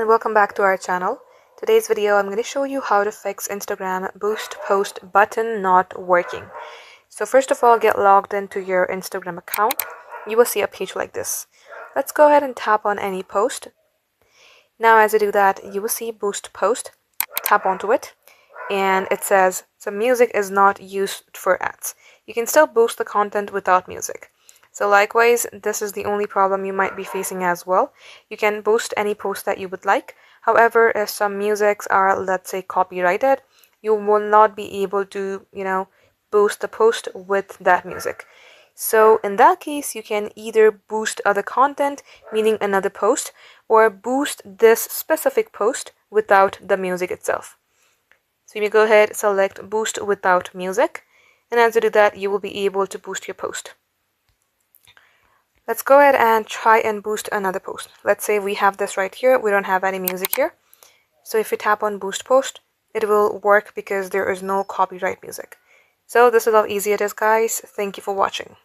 and welcome back to our channel. Today's video I'm going to show you how to fix Instagram boost post button not working. So first of all, get logged into your Instagram account. You will see a page like this. Let's go ahead and tap on any post. Now as you do that, you will see boost post. Tap onto it and it says the music is not used for ads. You can still boost the content without music. So likewise, this is the only problem you might be facing as well. You can boost any post that you would like. However, if some musics are, let's say, copyrighted, you will not be able to, boost the post with that music. So in that case, you can either boost other content, meaning another post, or boost this specific post without the music itself. So you may go ahead, select boost without music, and as you do that, you will be able to boost your post. Let's go ahead and try and boost another post. Let's say we have this right here. We don't have any music here. So if you tap on boost post, it will work because there is no copyright music. So this is how easy it is, guys. Thank you for watching.